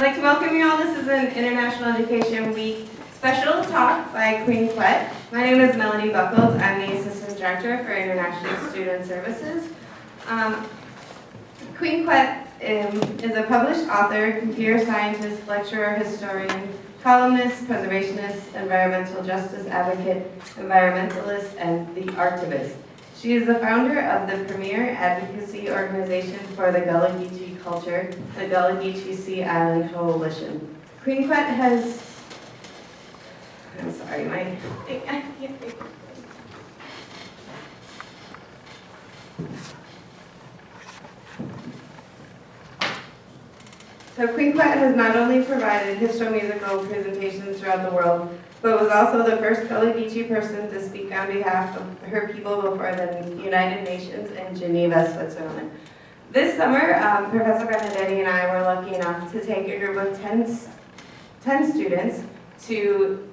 I'd like to welcome you all. This is an International Education Week special talk by Queen Quet. My name is Melanie Buckles. I'm the Assistant Director for International Student Services. Queen Quet is a published author, computer scientist, lecturer, historian, columnist, preservationist, environmental justice advocate, environmentalist, and the archivist. She is the founder of the premier advocacy organization for the Gullah Geechee culture, the Gullah Geechee Sea Island Coalition. Queen Quet has, I'm sorry, I can't read. So Queen Quet has not only provided histo-musical presentations throughout the world, but was also the first Gullah Geechee person to speak on behalf of her people before the United Nations in Geneva, Switzerland. This summer, Professor Benedetti and I were lucky enough to take a group of 10 students to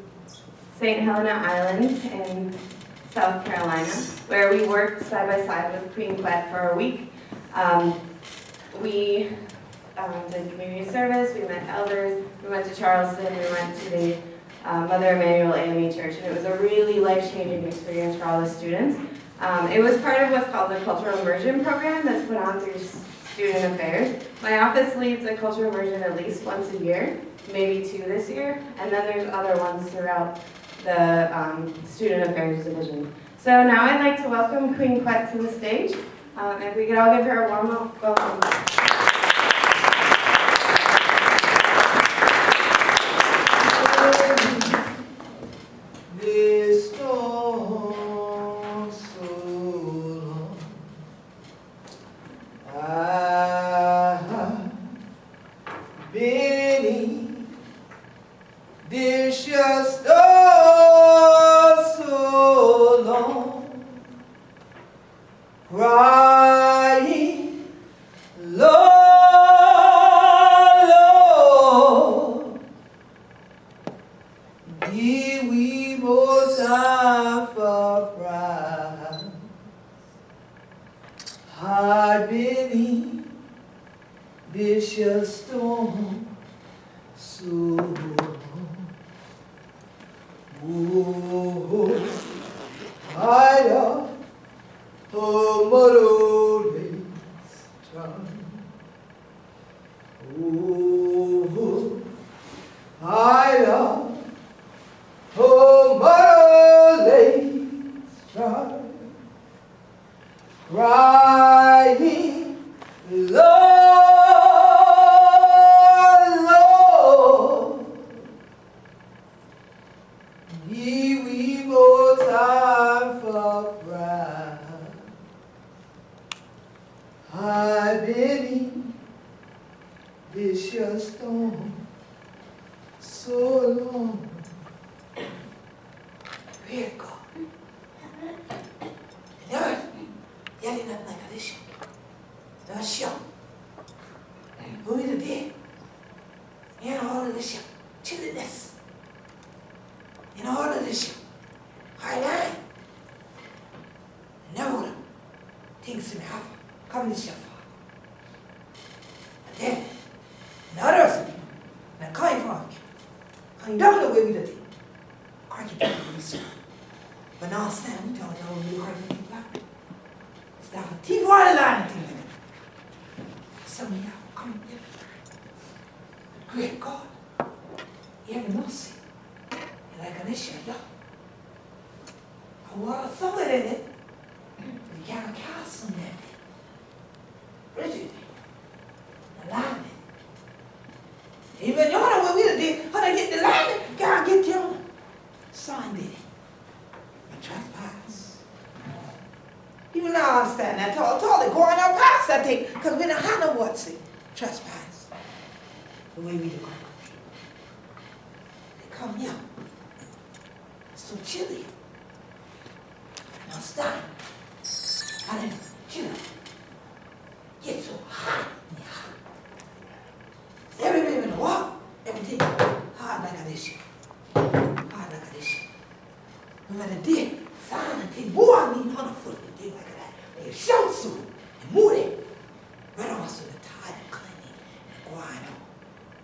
St. Helena Island in South Carolina, where we worked side by side with Queen Quet for a week. We did community service, we met elders, we went to Charleston, we went to the Mother Emanuel AME Church, and it was a really life-changing experience for all the students. It was part of what's called the Cultural Immersion Program that's put on through Student Affairs. My office leads a cultural immersion at least once a year, maybe 2 this year, and then there's other ones throughout the Student Affairs Division. So now I'd like to welcome Queen Quet to the stage. If we could all give her a warm welcome.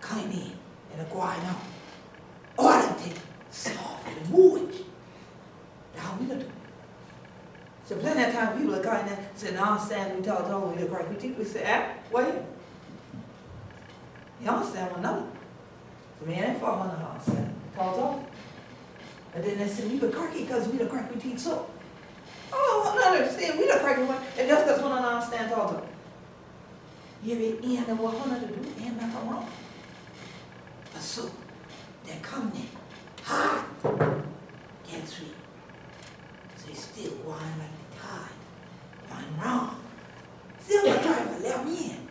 Clean So plenty of times people are coming there and saying, no, understand, we talk we look right. We say, wait. You understand one another. So man, ain't far on the house. Talk. But then they say, we look cracky because we look crack, we teach so. Oh, I understand, we look cracky, and just because one don't understand talk. You be in and what one to do, and nothing wrong. But so, they come in, hot, get sweet. So they still going like the tide, going wrong. Still the driver let me in.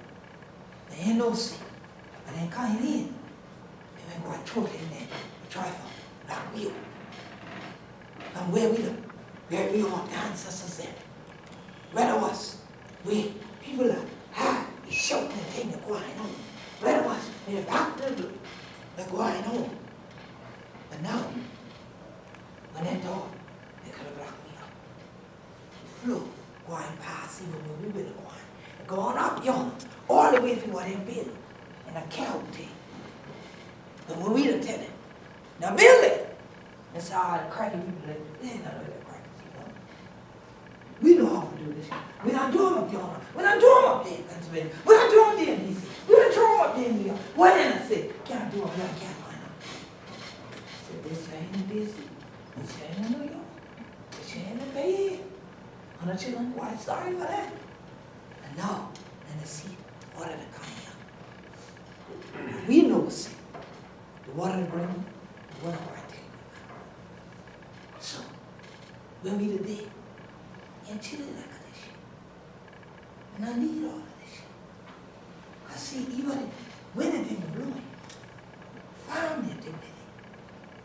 They ain't no sin, but they coming in. They ain't going to choke in there, the driver, like we. And where we are, ancestors said, where was we people are high, shouting and things are going on. Where was in the back of the they're going on. But now, when that dog, they could have blocked me up. The flew going past even when we were going up yonder, all the way through what they built in a cow tail. But when we done tell it, now build it. That's all the cracky people that they ain't none of that cracky people. We know how to do this. We're not doing up yonder. We're not doing up there in Pennsylvania. We're not doing there in DC. We're not doing up there in New York. What in I said? Can't do up here in Carolina. I said, this ain't in DC. This ain't in New York. This ain't in Bay Area. I'm not chilling quite sorry for that. And now, and the sea, water to come here. We know what's it. The water to bring them, the water right there. So, when we today, and chilling like this shit. And I need all of this shit. I see even when it didn't ruin, farm it didn't.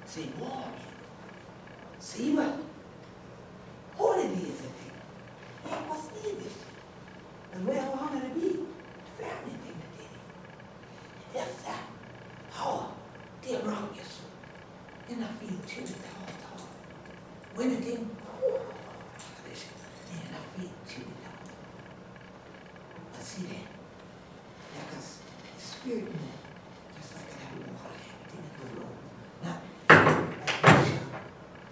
See, warm it. See what? All it is a thing. And what's needed? And where I wanted to be, family thing that did it. That's that. How? They're wrong, yes. And I feel chilly all. When it didn't, and I feel chilly down. I see that. Because the spirit moved, just like I have water, everything in the flow. Not like nature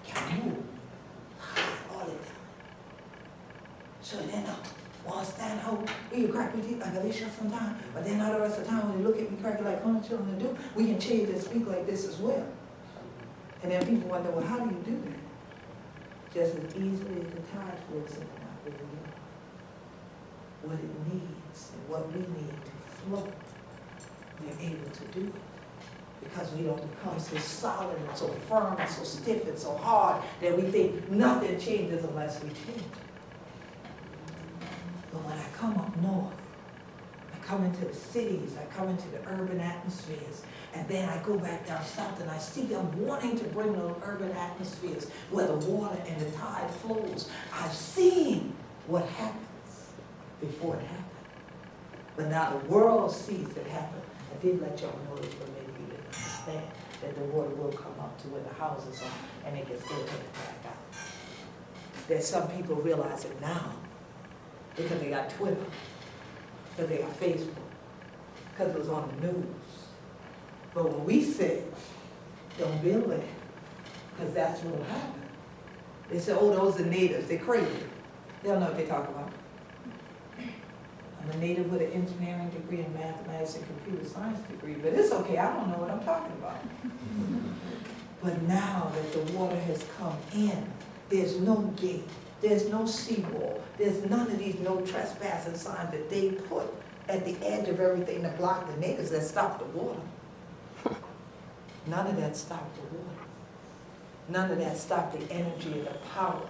can move all the time. So then I want to stand out, we crack with it like a leash sometimes, but then all the rest of the time when they look at me crack like children do, we can change and speak like this as well. And then people wonder, well, how do you do that? Just as easily as the tide flows in and out of the river. What it needs and what we need to flow, we're able to do it. Because we don't become so solid and so firm and so stiff and so hard that we think nothing changes unless we change. But when I come up north, I come into the cities, I come into the urban atmospheres, and then I go back down south and I see them wanting to bring those urban atmospheres where the water and the tide flows. I've seen what happens before it happened. But now the world sees it happen. I did let y'all know this, but maybe you didn't understand that the water will come up to where the houses are and it can still take it back out. That some people realize it now because they got Twitter, because they got Facebook, because it was on the news. But when we said, don't build it, because that's what will happen. They say, oh, those are natives, they're crazy. They don't know what they talk about. I'm a native with an engineering degree in mathematics and computer science degree, but it's okay, I don't know what I'm talking about. But now that the water has come in, there's no gate, there's no seawall, there's none of these no trespassing signs that they put at the edge of everything to block the natives that stop the water. None of that stopped the water. None of that stopped the energy and the power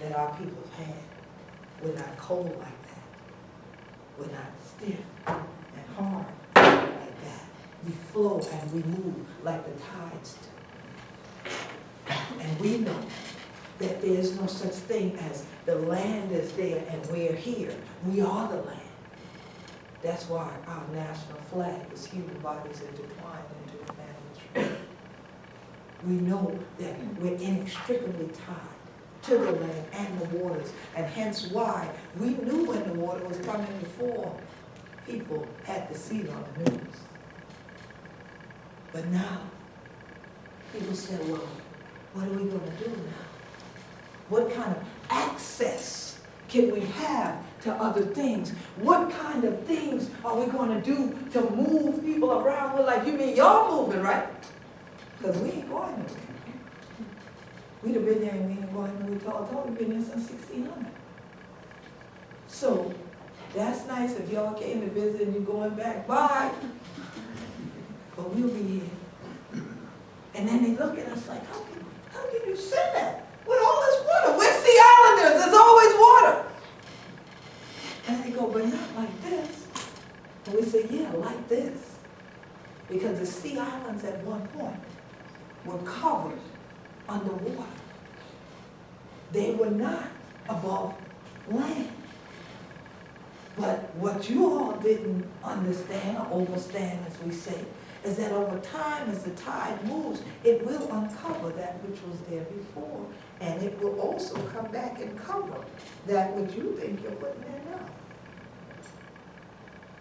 that our people have had. We're not cold like that. We're not stiff and hard like that. We flow and we move like the tides do. And we know that there's no such thing as the land is there and we're here. We are the land. That's why our national flag is human bodies intertwined into a family tree. We know that we're inextricably tied to the land and the waters, and hence why we knew when the water was coming before people had to see it on the news. But now, people say, well, what are we going to do now? What kind of access can we have to other things? What kind of things are we going to do to move people around? We're like, you mean y'all moving, right? Because we ain't going nowhere. We'd have been there and we ain't going nowhere. We told we've been there since 1600. So that's nice if y'all came to visit and you're going back. Bye. But we'll be here. And then they look at us like, how can you say that? With all this water. We're Sea Islanders. There's always water. And they go, but not like this. And we say, yeah, like this. Because the Sea Islands at one point were covered underwater. They were not above land. But what you all didn't understand or overstand, as we say, is that over time, as the tide moves, it will uncover that which was there before. And it will also come back and cover that which you think you're putting there now.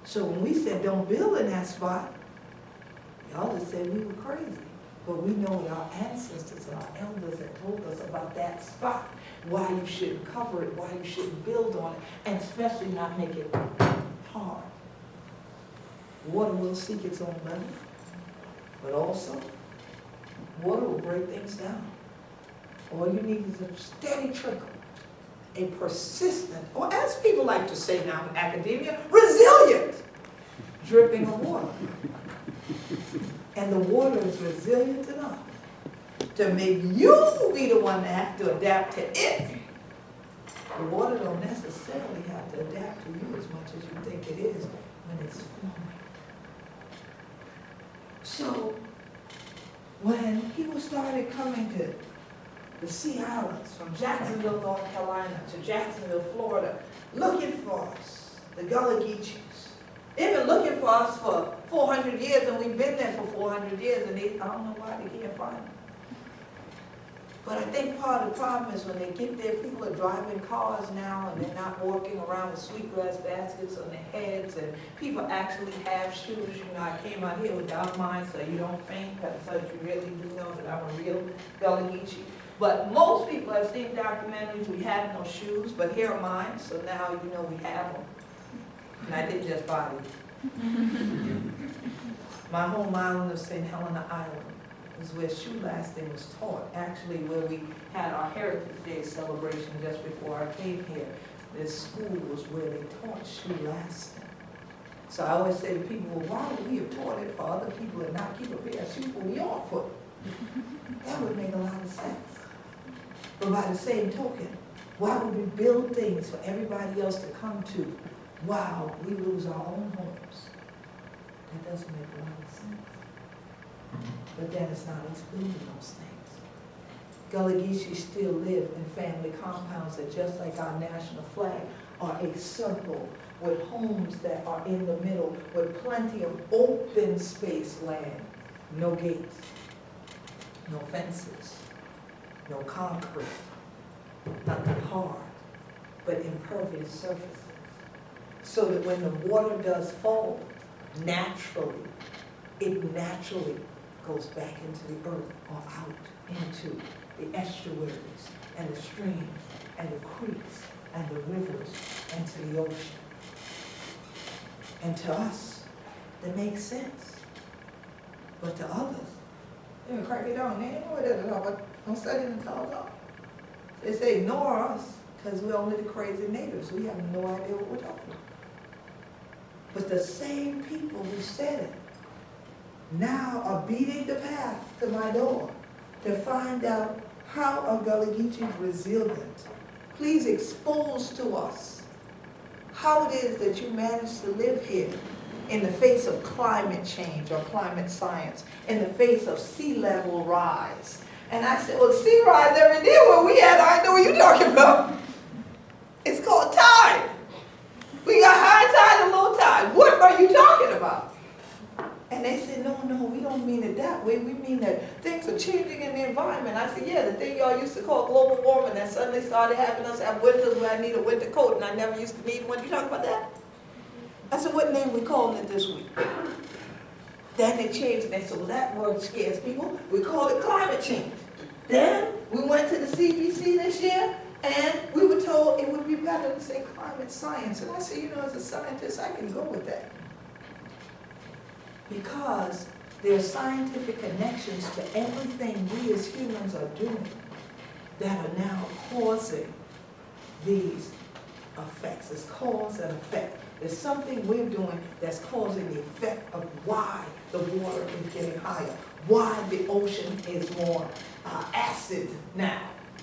So when we said don't build in that spot, y'all just said we were crazy. But we know that our ancestors and our elders had told us about that spot, why you shouldn't cover it, why you shouldn't build on it, and especially not make it hard. Water will seek its own level, but also water will break things down. All you need is a steady trickle, a persistent, or as people like to say now in academia, resilient dripping of water. And the water is resilient enough to make you be the one that have to adapt to it. The water don't necessarily have to adapt to you as much as you think it is when it's flowing. So when people started coming to the Sea Islands, from Jacksonville, North Carolina to Jacksonville, Florida, looking for us, the Gullah Geechees. They've been looking for us for 400 years, and we've been there for 400 years, and I don't know why they can't find them. But I think part of the problem is when they get there, people are driving cars now, and they're not walking around with sweetgrass baskets on their heads, and people actually have shoes. You know, I came out here without mine, so you don't faint, so you really do know that I'm a real Gullah Geechee. But most people have seen documentaries, we have no shoes, but here are mine, so now you know we have them. And I didn't just buy them. My home island of St. Helena Island is where shoe lasting was taught. Actually, where we had our Heritage Day celebration just before I came here, this school was where they taught shoe lasting. So I always say to people, well, why would we have taught it for other people and not keep a pair of shoes for your foot? That would make a lot of sense. But by the same token, why would we build things for everybody else to come to while we lose our own homes? That doesn't make a lot of sense. But then it's not us building those things. Gullah Geechee still live in family compounds that, just like our national flag, are a circle with homes that are in the middle with plenty of open space land. No gates, no fences, no concrete, nothing hard, but impervious surfaces. So that when the water does fall, naturally, it naturally goes back into the earth or out into the estuaries and the streams and the creeks and the rivers and to the ocean. And to us, that makes sense. But to others, they would crack it down. They ain't know what that is all, but don't study and tell us all. They say ignore us because we're only the crazy natives. We have no idea what we're talking about. But the same people who said it now are beating the path to my door to find out how a Gullah Geechee is resilient. Please expose to us how it is that you managed to live here in the face of climate change or climate science, in the face of sea level rise. And I said, well, sea rise every day where we at, I know what you're talking about. It's called tide. We got high tide and low tide. What are you talking about? And they said, no, we don't mean it that way. We mean that things are changing in the environment. I said, yeah, the thing y'all used to call global warming that suddenly started having us have winters where I need a winter coat and I never used to need one. You talking about that? I said, what name we calling it this week? Then they changed and they said, well, that word scares people. We call it climate change. Then we went to the CBC this year And we were told it would be better to say climate science. And I said, you know, as a scientist, I can go with that. Because there are scientific connections to everything we as humans are doing that are now causing these effects. It's cause and effect. There's something we're doing that's causing the effect of why the water is getting higher, why the ocean is more acid now,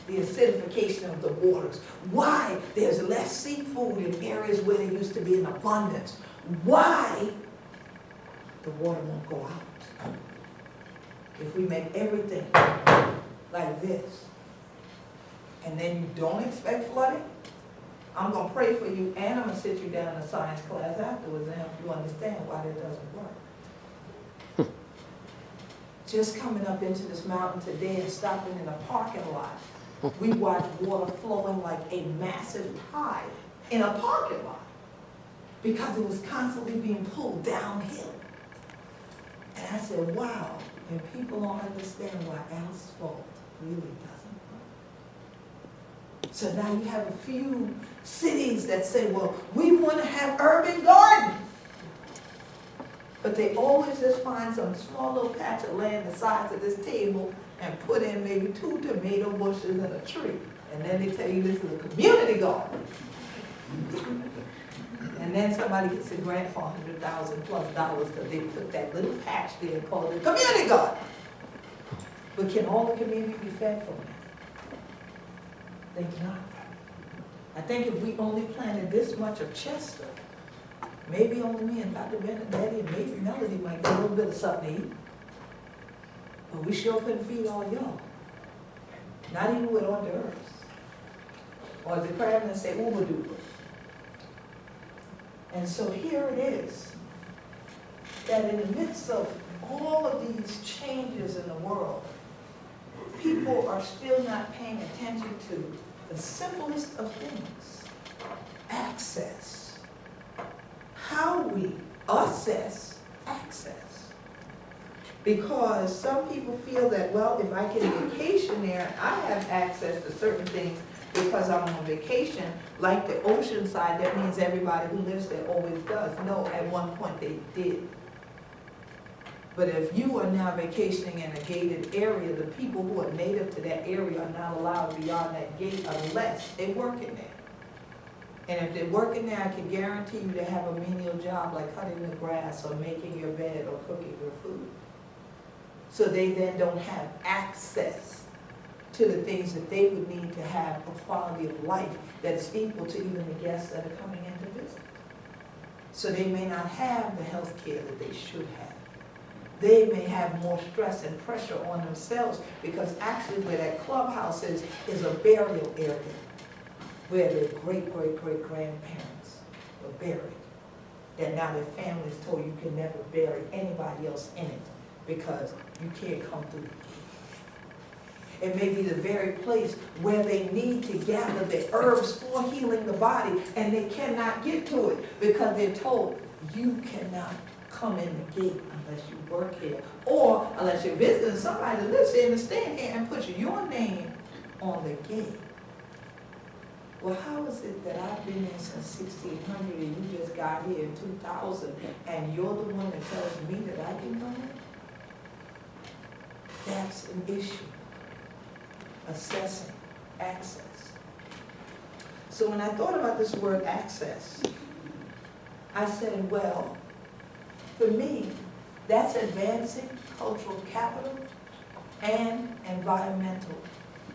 the acidification of the waters, why there's less seafood in areas where there used to be an abundance, why the water won't go out. If we make everything like this, and then you don't expect flooding, I'm going to pray for you, and I'm going to sit you down in a science class afterwards and help you understand why that doesn't work. Just coming up into this mountain today and stopping in a parking lot, we watched water flowing like a massive tide in a parking lot because it was constantly being pulled downhill. And I said, wow, and people don't understand why asphalt really doesn't work. So now you have a few cities that say, well, we want to have urban gardens. But they always just find some small little patch of land the size of this table and put in maybe 2 tomato bushes and a tree. And then they tell you this is a community garden. And then somebody gets a grant for $100,000+ because they put that little patch there and call it a community garden. But can all the community be fed from that? Think not. I think if we only planted this much of Chester, maybe only me and Dr. Benedetti and maybe Melody might get a little bit of something to eat. But we sure couldn't feed all y'all. Not even with hors d'oeuvres. Or as the crabman say, uber duper. And so here it is, that in the midst of all of these changes in the world, people are still not paying attention to the simplest of things, access. How we assess access. Because some people feel that, well, if I can vacation there, I have access to certain things because I'm on vacation, like the ocean side, that means everybody who lives there always does. No, at one point they did. But if you are now vacationing in a gated area, the people who are native to that area are not allowed beyond that gate unless they work in there. And if they work in there, I can guarantee you they have a menial job like cutting the grass or making your bed or cooking your food. So they then don't have access to the things that they would need to have a quality of life that's equal to even the guests that are coming in to visit. So they may not have the health care that they should have. They may have more stress and pressure on themselves because actually where that clubhouse is a burial area where their great-great-great-grandparents were buried. And now their families told you can never bury anybody else in it because you can't come through the gate. It may be the very place where they need to gather the herbs for healing the body, and they cannot get to it because they're told you cannot come in the gate unless you work here, or unless you're visiting somebody that lives here and stand here and put your name on the gate. Well, how is it that I've been here since 1600 and you just got here in 2000 and you're the one that tells me that I can come in? That's an issue. Assessing access. So when I thought about this word access, I said, well, for me, that's advancing cultural capital and environmentally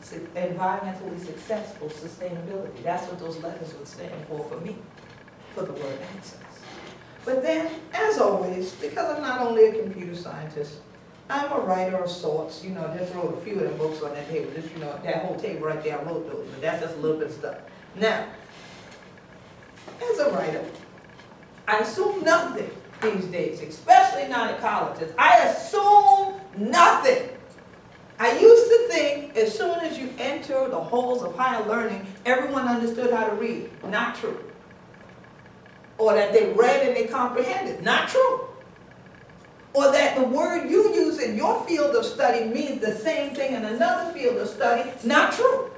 successful sustainability. That's what those letters would stand for me, for the word access. But then, as always, because I'm not only a computer scientist, I'm a writer of sorts. You know, just wrote a few of them books on that table. Just, you know, that whole table right there, I wrote those, but that's just a little bit of stuff. Now, as a writer, I assume nothing these days, especially not at colleges. I assume nothing. I used to think as soon as you enter the halls of higher learning, everyone understood how to read. Not true. Or that they read and they comprehended. Not true. Or that the word you use in your field of study means the same thing in another field of study. Not true.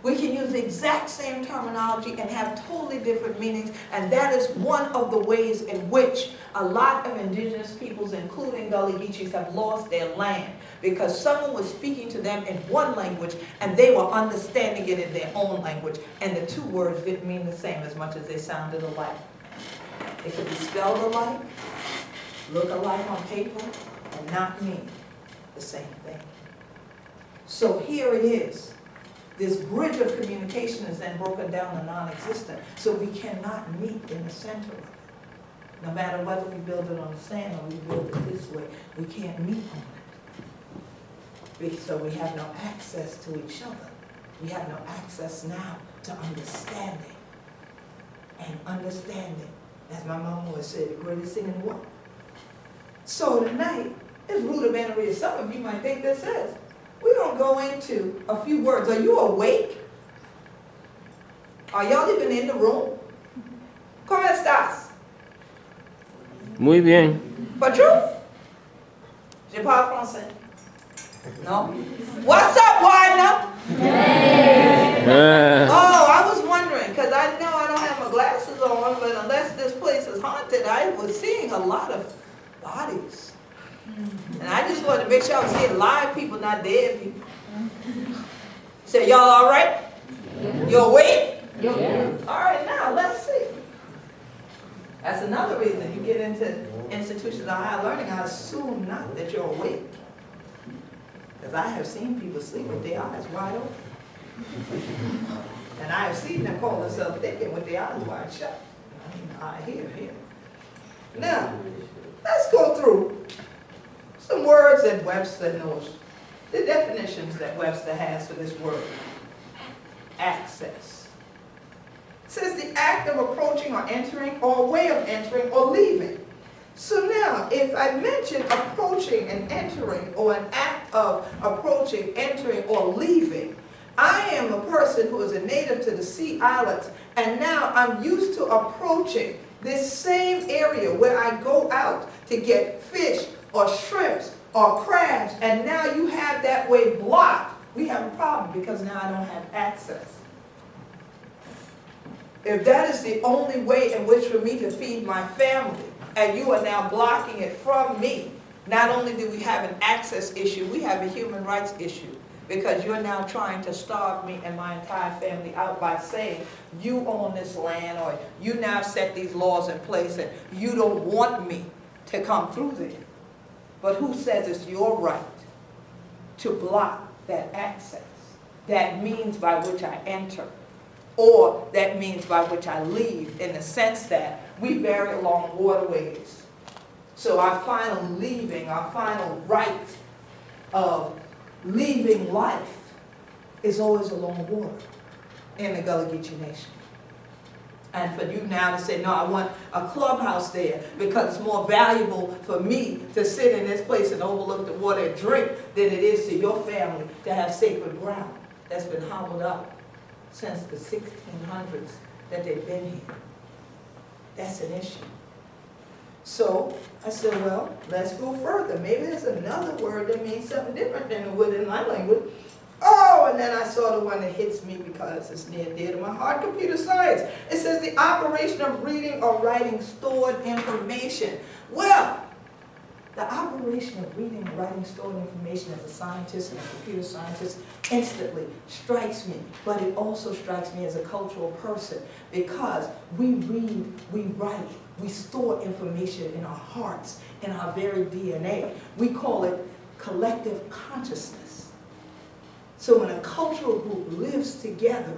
We can use the exact same terminology and have totally different meanings, and that is one of the ways in which a lot of indigenous peoples, including Gullah Geechees, have lost their land, because someone was speaking to them in one language and they were understanding it in their own language, and the two words didn't mean the same as much as they sounded alike. It could be spelled alike, look alike on paper, and not mean the same thing. So here it is. This bridge of communication is then broken down to non-existent, so we cannot meet in the center of it. No matter whether we build it on the sand or we build it this way, we can't meet on it. So we have no access to each other. We have no access now to understanding. And understanding, as my mom always said, the greatest thing in the world. So tonight, as rudimentary as some of you might think this is, we're going to go into a few words. Are you awake? Are y'all even in the room? ¿Cómo estás? Muy bien. Patron? Je parle français. No? What's up, Wagner? Oh, I was wondering, because I know I don't have my glasses on, but unless this place is haunted, I was seeing a lot of bodies. And I just wanted to make sure I was seeing live people, not dead people. So y'all all right? You awake? Yeah. All right, now let's see. That's another reason you get into institutions of higher learning. I assume not that you're awake. Because I have seen people sleep with their eyes wide open. And I have seen them call themselves thinking with their eyes wide shut. I hear. Now, let's go through some words that Webster knows. The definitions that Webster has for this word. Access. It says the act of approaching or entering, or a way of entering or leaving. So now, if I mention approaching and entering, or an act of approaching, entering, or leaving, I am a person who is a native to the Sea Islands, and now I'm used to approaching this same area where I go out to get fish, or shrimps, or crabs, and now you have that way blocked. We have a problem because now I don't have access. If that is the only way in which for me to feed my family, and you are now blocking it from me, not only do we have an access issue, we have a human rights issue, because you're now trying to starve me and my entire family out by saying, you own this land, or you now set these laws in place, and you don't want me to come through there. But who says it's your right to block that access, that means by which I enter, or that means by which I leave, in the sense that we vary along waterways. So our final leaving, our final right of leaving life is always along water in the Gullah Geechee Nation. And for you now to say, no, I want a clubhouse there because it's more valuable for me to sit in this place and overlook the water and drink than it is to your family to have sacred ground that's been hollowed up since the 1600s that they've been here. That's an issue. So I said, well, let's go further. Maybe there's another word that means something different than it would in my language. Oh, and then I saw the one that hits me because it's near and dear to my heart, computer science. It says the operation of reading or writing stored information. Well, the operation of reading or writing stored information as a scientist and a computer scientist instantly strikes me, but it also strikes me as a cultural person, because we read, we write, we store information in our hearts, in our very DNA. We call it collective consciousness. So when a cultural group lives together,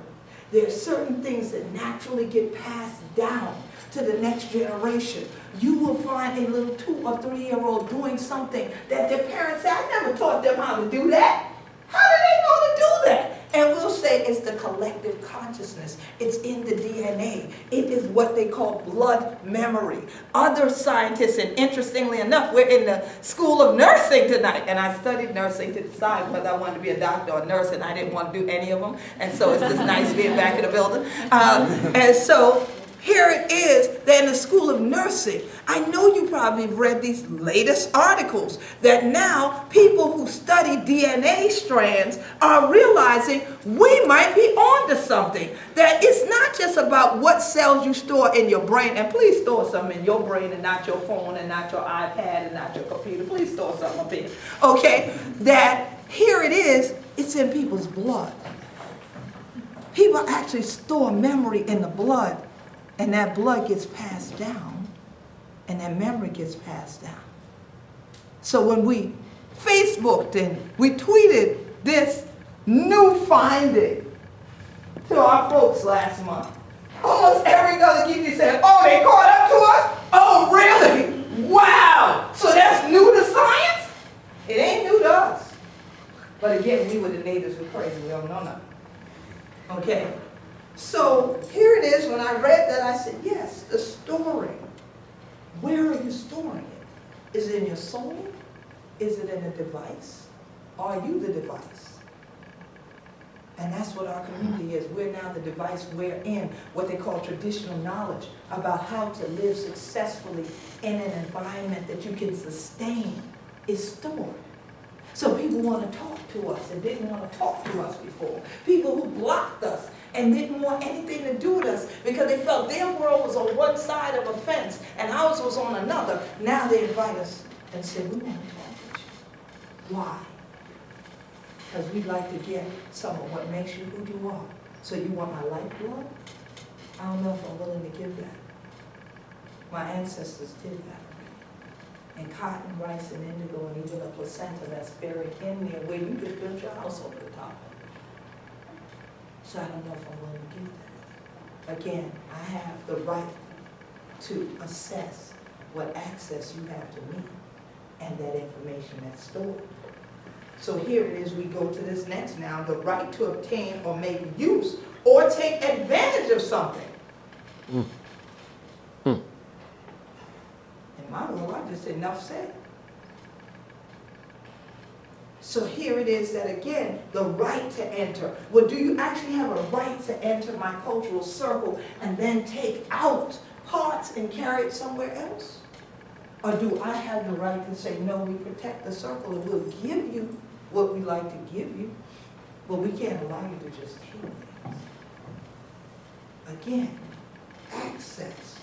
there are certain things that naturally get passed down to the next generation. You will find a little 2 or 3-year-old doing something that their parents say, I never taught them how to do that. How do they know to do that? And we'll say it's the collective consciousness. It's in the DNA. It is what they call blood memory. Other scientists, and interestingly enough, we're in the School of Nursing tonight, and I studied nursing to decide whether I wanted to be a doctor or a nurse, and I didn't want to do any of them, and so it's just nice being back in the building. And so here it is that in the School of Nursing, I know you probably have read these latest articles that now people who study DNA strands are realizing we might be onto something. That it's not just about what cells you store in your brain, and please store something in your brain and not your phone and not your iPad and not your computer. Please store something up here, okay? That here it is, it's in people's blood. People actually store memory in the blood, and that blood gets passed down, and that memory gets passed down. So when we Facebooked and we tweeted this new finding to our folks last month, almost every other Geechee said, oh, they caught up to us? Oh, really? Wow! So that's new to science? It ain't new to us. But again, we were the natives, we're crazy, we don't know nothing. Okay, so here it is. When I read that, I said, yes, the storing. Where are you storing it? Is it in your soul? Is it in a device? Are you the device? And that's what our community is. We're now the device. We're in what they call traditional knowledge about how to live successfully in an environment that you can sustain is stored. So people want to talk to us and didn't want to talk to us before. People who blocked us and didn't want anything to do with us because they felt their world was on one side of a fence and ours was on another. Now they invite us and say, we want to talk with you. Why? Because we'd like to get some of what makes you who you are. So you want my lifeblood? I don't know if I'm willing to give that. My ancestors did that. And cotton, rice, and indigo, and even a placenta that's buried in there where you just built your house over the top of it. So I don't know if I'm willing to give that. Again, I have the right to assess what access you have to me and that information that's stored. So here it is, we go to this next now, the right to obtain or make use or take advantage of something. In my world, I just said enough said. So here it is that again, the right to enter. Well, do you actually have a right to enter my cultural circle and then take out parts and carry it somewhere else? Or do I have the right to say, no, we protect the circle and we'll give you what we like to give you, but we can't allow you to just take things. Again, access.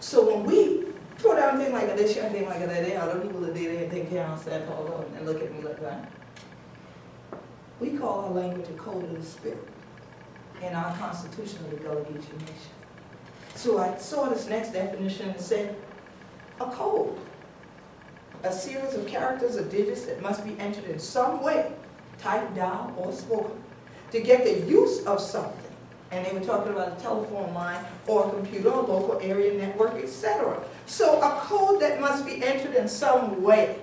So when we throw down things like this, thing like that, other people that did anything down, stand tall and look at me like that. We call our language a code of the spirit in our constitution of the Gullah Geechee Nation. So I saw this next definition and said, a code. A series of characters or digits that must be entered in some way, typed down or spoken, to get the use of something. And they were talking about a telephone line or a computer or local area network, etc. So a code that must be entered in some way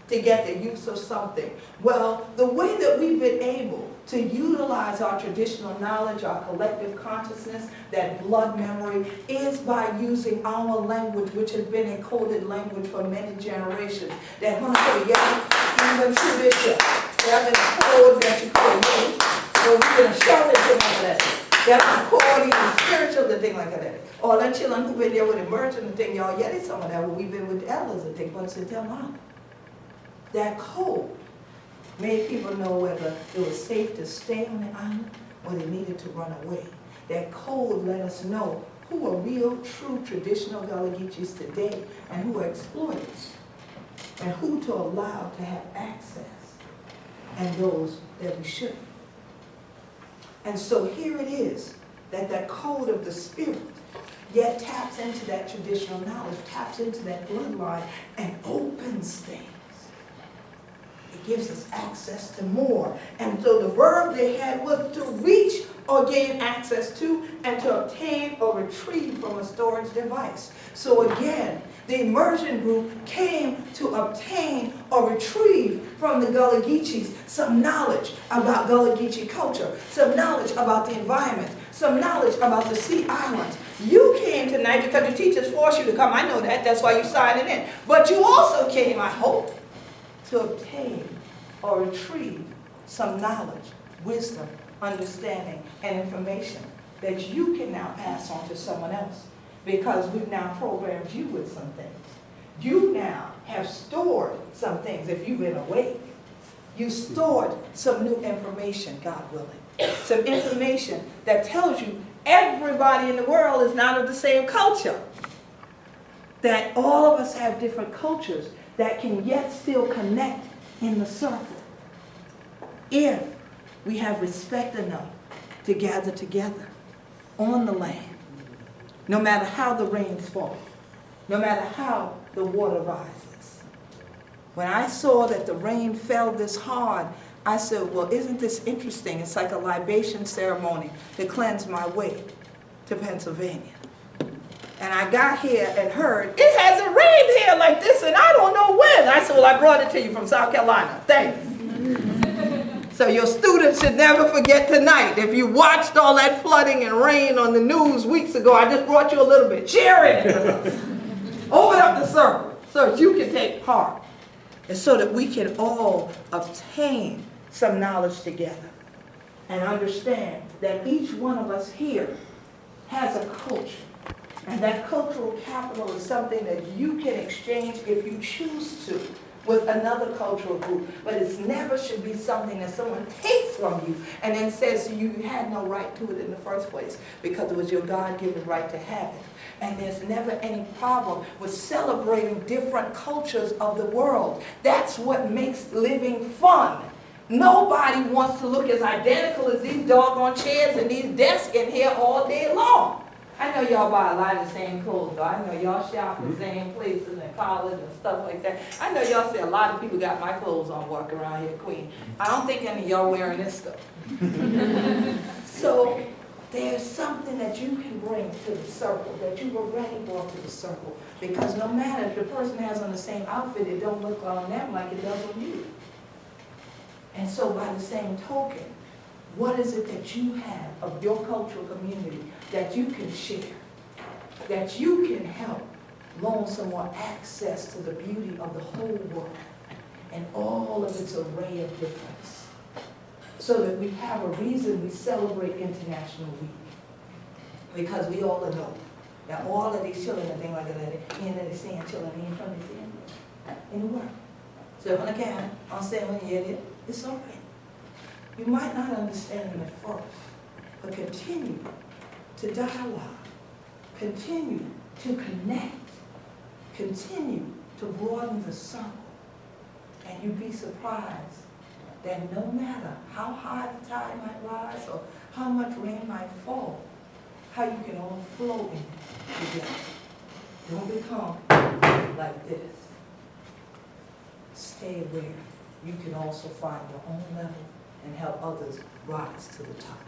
to get the use of something. Well, the way that we've been able to utilize our traditional knowledge, our collective consciousness, that blood memory, is by using our language, which has been a coded language for many generations. That even to this year, there have been codes that you create, so we're going to show it to them that. That's called even spiritual, the thing like that. All the children who've been there with immersion and thing, y'all, yeah, some of that, we've been with the elders and thing, but it's them out. That code made people know whether it was safe to stay on the island or they needed to run away. That code let us know who are real, true, traditional Gullah Geechees today and who are exploiters, and who to allow to have access and those that we shouldn't. And so here it is, that code of the spirit yet taps into that traditional knowledge, taps into that bloodline, and opens things. It gives us access to more. And so the verb they had was to reach or gain access to, and to obtain or retrieve from a storage device. So again, the immersion group came to obtain or retrieve from the Gullah Geechees some knowledge about Gullah Geechee culture, some knowledge about the environment, some knowledge about the sea islands. You came tonight because the teachers forced you to come. I know that. That's why you signed it in. But you also came, I hope, to obtain or retrieve some knowledge, wisdom, understanding, and information that you can now pass on to someone else, because we've now programmed you with some things. You now have stored some things. If you've been awake, you stored some new information, God willing. Some information that tells you everybody in the world is not of the same culture. That all of us have different cultures that can yet still connect in the circle, if we have respect enough to gather together on the land, no matter how the rains fall, no matter how the water rises. When I saw that the rain fell this hard, I said, well, isn't this interesting? It's like a libation ceremony to cleanse my way to Pennsylvania. And I got here and heard, it hasn't rained here like this, and I don't know when. I said, well, I brought it to you from South Carolina. Thanks. So your students should never forget tonight. If you watched all that flooding and rain on the news weeks ago, I just brought you a little bit. Cheer it. Open up the circle so that you can take part. And so that we can all obtain some knowledge together and understand that each one of us here has a culture. And that cultural capital is something that you can exchange if you choose to with another cultural group. But it never should be something that someone takes from you and then says you had no right to it in the first place because it was your God-given right to have it. And there's never any problem with celebrating different cultures of the world. That's what makes living fun. Nobody wants to look as identical as these doggone chairs and these desks in here all day long. I know y'all buy a lot of the same clothes, though. I know y'all shop in the same places and college and stuff like that. I know y'all see a lot of people got my clothes on walking around here, Queen. I don't think any of y'all wearing this stuff. So there's something that you can bring to the circle, that you've already brought to the circle. Because no matter if the person has on the same outfit, it don't look on them like it does on you. And so by the same token, what is it that you have of your cultural community that you can share, that you can help loan someone access to the beauty of the whole world and all of its array of difference, so that we have a reason we celebrate International Week? Because we all know that all of these children and things like that, and they're seeing children in front of them in the world. So when I can, I'll say when you get it, it's all right. You might not understand them at first, but continue to dialogue, continue to connect, continue to broaden the circle, and you'd be surprised that no matter how high the tide might rise or how much rain might fall, how you can all flow in it together. Don't become like this. Stay aware. You can also find your own level and help others rise to the top.